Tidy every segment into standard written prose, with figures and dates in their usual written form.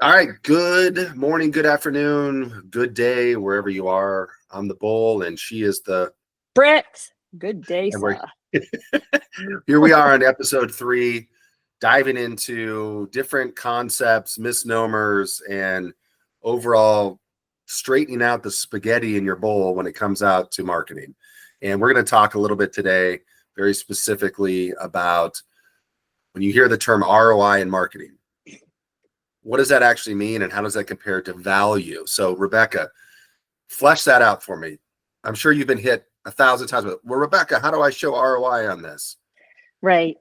All right. Good morning, good afternoon, good day, wherever you are. I'm the Bull, and she is the Brit. Good day, and we're sir. here we are on episode 3, diving into different concepts, misnomers, and overall straightening out the spaghetti in your bowl when it comes out to marketing. And we're going to talk a little bit today, very specifically, about when you hear the term ROI in marketing. What does that actually mean, and how does that compare to value? So, Rebecca, flesh that out for me. I'm sure you've been hit 1,000 times with, well, Rebecca, how do I show ROI on this? Right.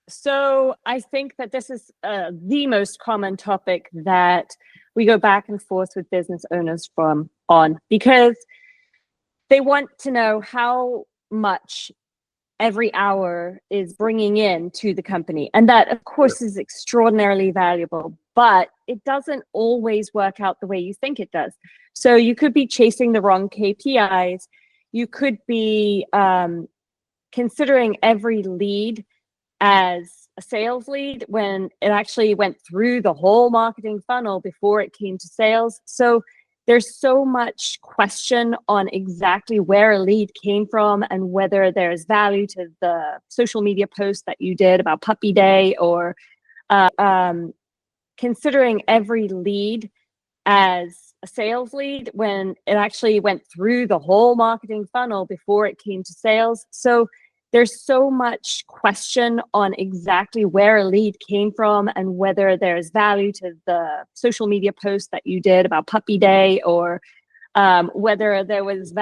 So I think that this is the most common topic that we go back and forth with business owners on because they want to know how much every hour is bringing in to the company. And that, of course, is extraordinarily valuable, but it doesn't always work out the way you think it does. So you could be chasing the wrong KPIs. You could be considering every lead as a sales lead when it actually went through the whole marketing funnel before it came to sales. So there's so much question on exactly where a lead came from and whether there's value to the social media post that you did about Puppy Day, or considering every lead as a sales lead when it actually went through the whole marketing funnel before it came to sales. So there's so much question on exactly where a lead came from and whether there's value to the social media post that you did about Puppy Day, or whether there was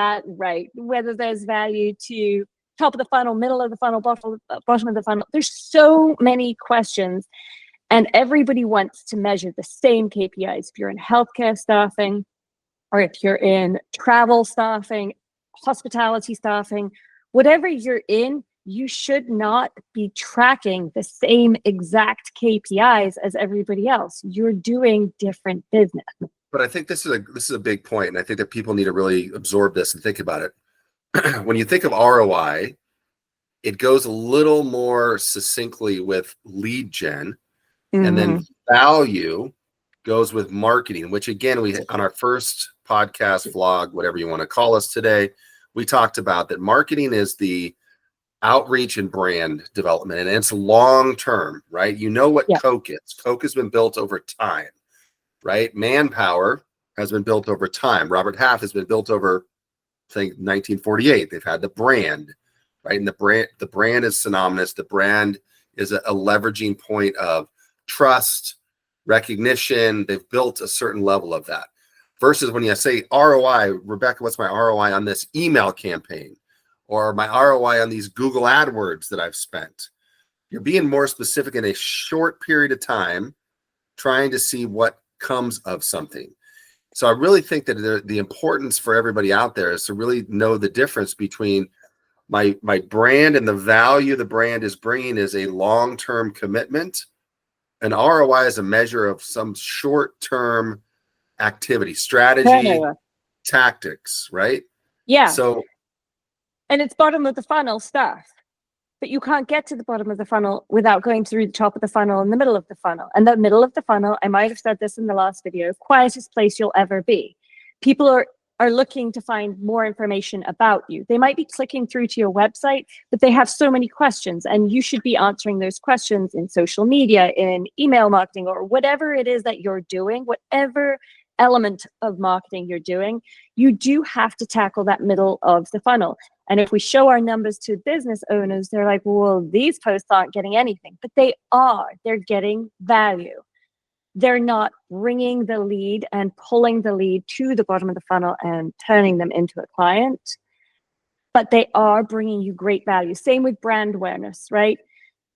whether there's value to top of the funnel, middle of the funnel, bottom of the funnel. There's so many questions, and everybody wants to measure the same KPIs. If you're in healthcare staffing, or if you're in travel staffing, hospitality staffing, whatever you're in, you should not be tracking the same exact KPIs as everybody else. You're doing different business. But I think this is a big point, and I think that people need to really absorb this and think about it. When you think of ROI, it goes a little more succinctly with lead gen, and then value goes with marketing, which again, we on our first podcast, vlog, whatever you want to call us today, we talked about that marketing is the outreach and brand development, and it's long term, right? You know what Coke is. Coke has been built over time, right? Manpower has been built over time. Robert Half has been built over, I think, 1948. They've had the brand, right? And the brand is synonymous. The brand is a leveraging point of trust, recognition. They've built a certain level of that. Versus when you say ROI, Rebecca, what's my ROI on this email campaign? Or my ROI on these Google AdWords that I've spent? You're being more specific in a short period of time, trying to see what comes of something. So I really think that the importance for everybody out there is to really know the difference between my brand and the value the brand is bringing is a long-term commitment. An ROI is a measure of some short-term activity, strategy, tactics, right? Yeah. So, and it's bottom of the funnel stuff, but you can't get to the bottom of the funnel without going through the top of the funnel and the middle of the funnel. And the middle of the funnel, I might have said this in the last video, quietest place you'll ever be. People are looking to find more information about you. They might be clicking through to your website, but they have so many questions, and you should be answering those questions in social media, in email marketing, or whatever it is that you're doing, whatever element of marketing you're doing, you do have to tackle that middle of the funnel. And if we show our numbers to business owners, they're like, well, these posts aren't getting anything, but they are. They're getting value. They're not bringing the lead and pulling the lead to the bottom of the funnel and turning them into a client, but they are bringing you great value. Same with brand awareness, right?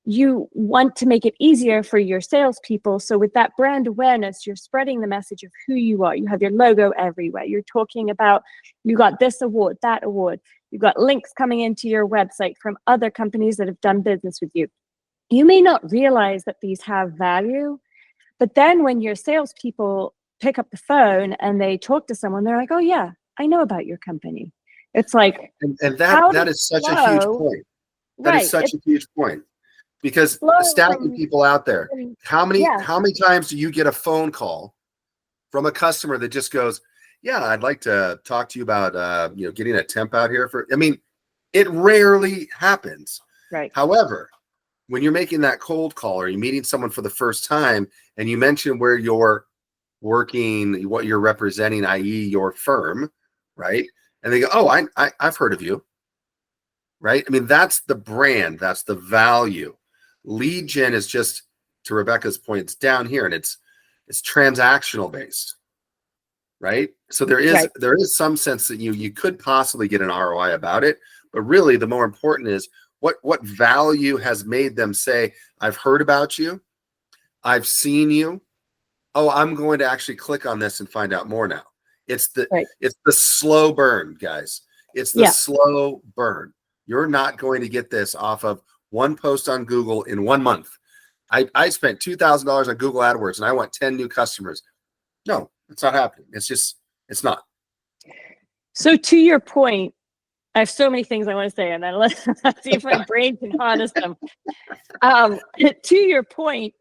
You want to make it easier for your salespeople. So with that brand awareness, you're spreading the message of who you are. You have your logo everywhere. You're talking about, you got this award, that award. You've got links coming into your website from other companies that have done business with you. You may not realize that these have value, but then when your salespeople pick up the phone and they talk to someone, they're like, oh yeah, I know about your company. It's like, and that is such a huge point. That is such a huge point. Because Flow stacking from, people out there, how many yeah, times do you get a phone call from a customer that just goes, yeah, I'd like to talk to you about getting a temp out here for, I mean, it rarely happens. right. However, when you're making that cold call or you're meeting someone for the first time and you mention where you're working, what you're representing, i.e. your firm, right? And they go, oh, I've heard of you, right? I mean, that's the brand, that's the value. Lead gen is just, to Rebecca's point, it's down here and it's transactional based, right? So there is some sense that you could possibly get an ROI about it, but really the more important is what value has made them say, I've heard about you, I've seen you. Oh, I'm going to actually click on this and find out more now. It's the slow burn, guys. It's the slow burn. You're not going to get this off of one post on Google in 1 month. I spent $2,000 on Google AdWords and I want 10 new customers. No, it's not happening. It's not. So to your point, I have so many things I want to say, and then let's see if my brain can harness them. To your point,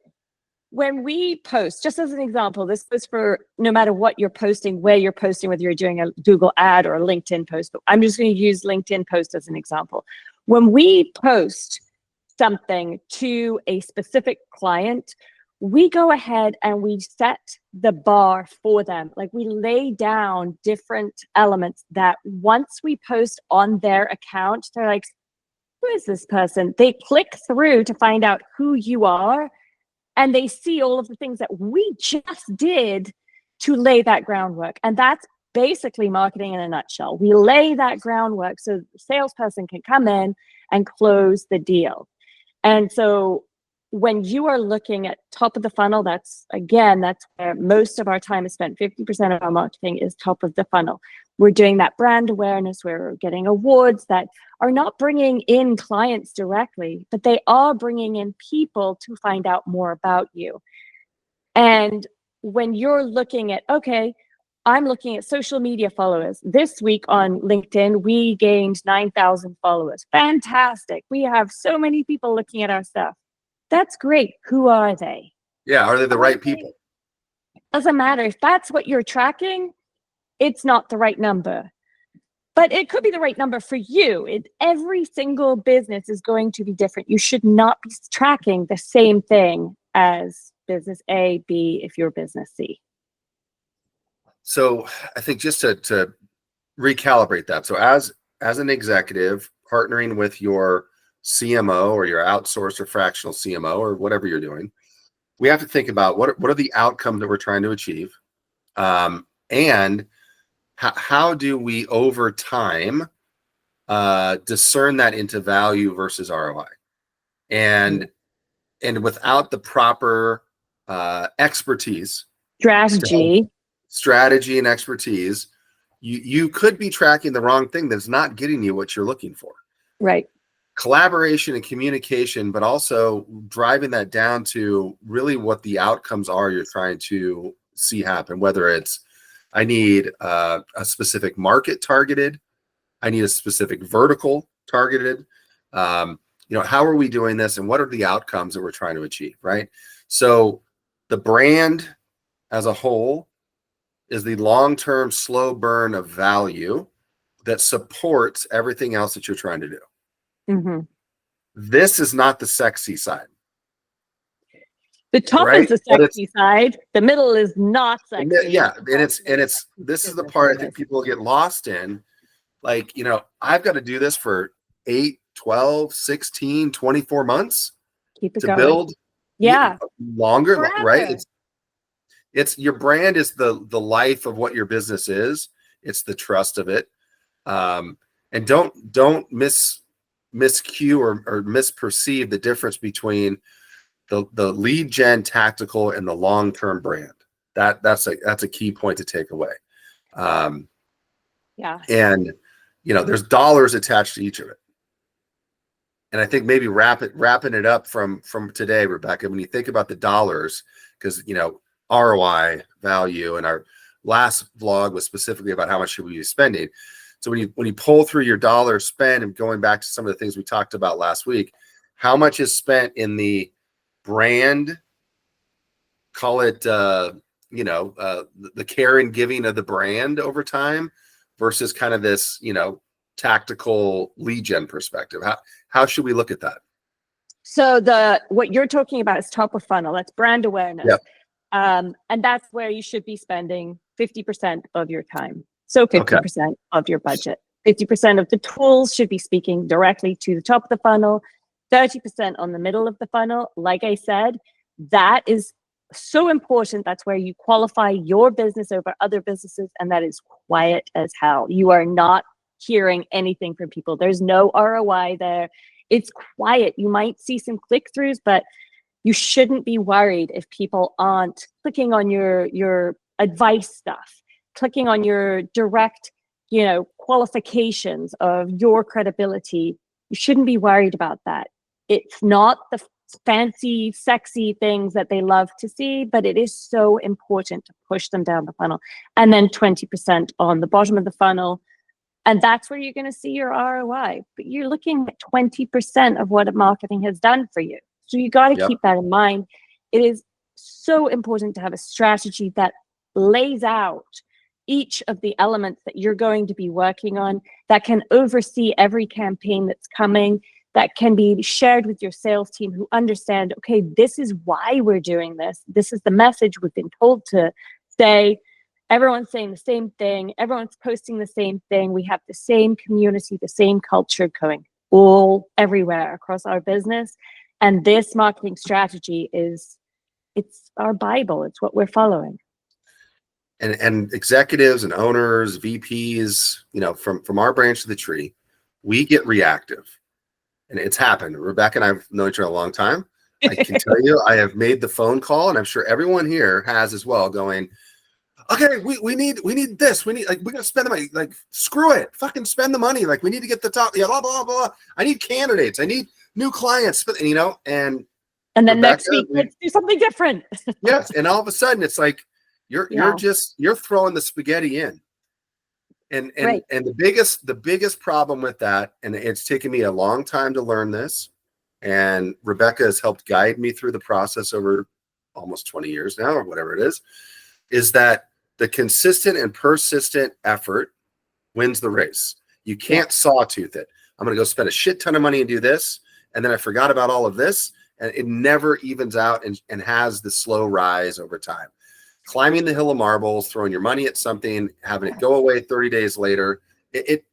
when we post, just as an example, this goes for no matter what you're posting, where you're posting, whether you're doing a Google ad or a LinkedIn post, but I'm just going to use LinkedIn post as an example. When we post something to a specific client, we go ahead and we set the bar for them. Like we lay down different elements that once we post on their account, they're like, who is this person? They click through to find out who you are. And they see all of the things that we just did to lay that groundwork. And that's basically marketing in a nutshell. We lay that groundwork so the salesperson can come in and close the deal. And so when you are looking at top of the funnel, that's where most of our time is spent. 50% of our marketing is top of the funnel. We're doing that brand awareness, we're getting awards that are not bringing in clients directly, but they are bringing in people to find out more about you. And when you're looking at, okay, I'm looking at social media followers. This week on LinkedIn, we gained 9,000 followers. Fantastic. We have so many people looking at our stuff. That's great. Who are they? Yeah, are they the right people? Doesn't matter. If that's what you're tracking, it's not the right number. But it could be the right number for you. Every single business is going to be different. You should not be tracking the same thing as business A, B, if you're business C. So I think just to recalibrate that. So as an executive partnering with your CMO or your outsourced or fractional CMO or whatever you're doing, we have to think about what are the outcomes that we're trying to achieve, and how do we over time discern that into value versus ROI, and without the proper expertise, strategy and expertise, you could be tracking the wrong thing that's not getting you what you're looking for. Right. Collaboration and communication, but also driving that down to really what the outcomes are you're trying to see happen, whether it's I need a specific market targeted, I need a specific vertical targeted, how are we doing this and what are the outcomes that we're trying to achieve, right? So the brand as a whole is the long-term slow burn of value that supports everything else that you're trying to do. Mm-hmm. This is not the sexy side. The top is the sexy side. The middle is not sexy. Yeah, and it's this is the part I think people get lost in. Like, I've got to do this for 8, 12, 16, 24 months to going. Build longer, forever. Right? It's your brand is the life of what your business is. It's the trust of it. And don't miscue or misperceive the difference between the lead gen tactical and the long-term brand. That's a key point to take away. And there's dollars attached to each of it. And I think maybe wrapping it up from today, Rebecca, when you think about the dollars, because ROI value, and our last vlog was specifically about how much should we be spending. So when you pull through your dollar spend and going back to some of the things we talked about last week, how much is spent in the brand, call it, you know, the care and giving of the brand over time versus kind of this, you know, tactical lead gen perspective? How should we look at that? So what you're talking about is top of funnel. That's brand awareness. Yep. And that's where you should be spending 50% of your time. So 50% of your budget. 50% of the tools should be speaking directly to the top of the funnel. 30% on the middle of the funnel. Like I said, that is so important. That's where you qualify your business over other businesses, and that is quiet as hell. You are not hearing anything from people. There's no ROI there. It's quiet. You might see some click-throughs, but you shouldn't be worried if people aren't clicking on your advice stuff, clicking on your direct, you know, qualifications of your credibility. You shouldn't be worried about that. It's not the fancy, sexy things that they love to see, but it is so important to push them down the funnel. And then 20% on the bottom of the funnel. And that's where you're going to see your ROI. But you're looking at 20% of what marketing has done for you. So you got to keep that in mind. It is so important to have a strategy that lays out each of the elements that you're going to be working on, that can oversee every campaign that's coming, that can be shared with your sales team who understand, okay, this is why we're doing this. This is the message we've been told to say. Everyone's saying the same thing. Everyone's posting the same thing. We have the same community, the same culture going all everywhere across our business. And this marketing strategy it's our Bible. It's what we're following. And executives and owners, VPs, you know, from our branch of the tree, we get reactive. And it's happened. Rebecca and I've known each other a long time. I can tell you, I have made the phone call, and I'm sure everyone here has as well, going, okay, we need this. We need, like, we're gonna spend the money. Like, screw it. Fucking spend the money. Like, we need to get the top, yeah, blah, blah, blah. I need candidates. I need new clients, but, you know, and then Rebecca, next week, let's do something different. yes. And all of a sudden it's like you're throwing the spaghetti in. And Right. and the biggest problem with that, and it's taken me a long time to learn this, and Rebecca has helped guide me through the process over almost 20 years now, or whatever it is that the consistent and persistent effort wins the race. You can't sawtooth it. I'm going to go spend a shit ton of money and do this, and then I forgot about all of this, and it never evens out and has the slow rise over time. Climbing the hill of marbles, throwing your money at something, having it go away 30 days later, it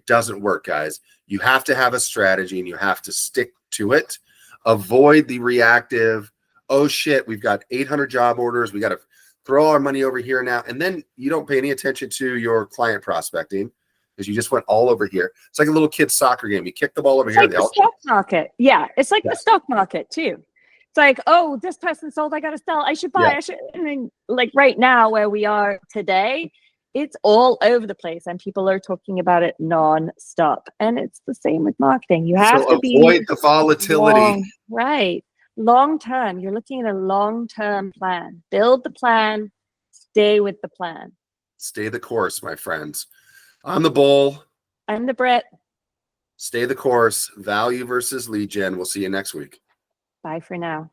doesn't work, guys. You have to have a strategy, and you have to stick to it. Avoid the reactive, oh shit, we've got 800 job orders, we got to throw our money over here now, and then you don't pay any attention to your client prospecting because you just went all over here. It's like a little kid's soccer game. You kick the ball over It's here. like the stock market. Yeah, it's like the stock market too. It's like, oh, this person sold, I got to sell. I should buy. I should. And then, like right now, where we are today, it's all over the place, and people are talking about it non-stop. And it's the same with marketing. You have to avoid the volatility. Right. Long term. You're looking at a long-term plan. Build the plan. Stay with the plan. Stay the course, my friends. I'm the Bull. I'm the Brit. Stay the course. Value versus lead gen. We'll see you next week. Bye for now.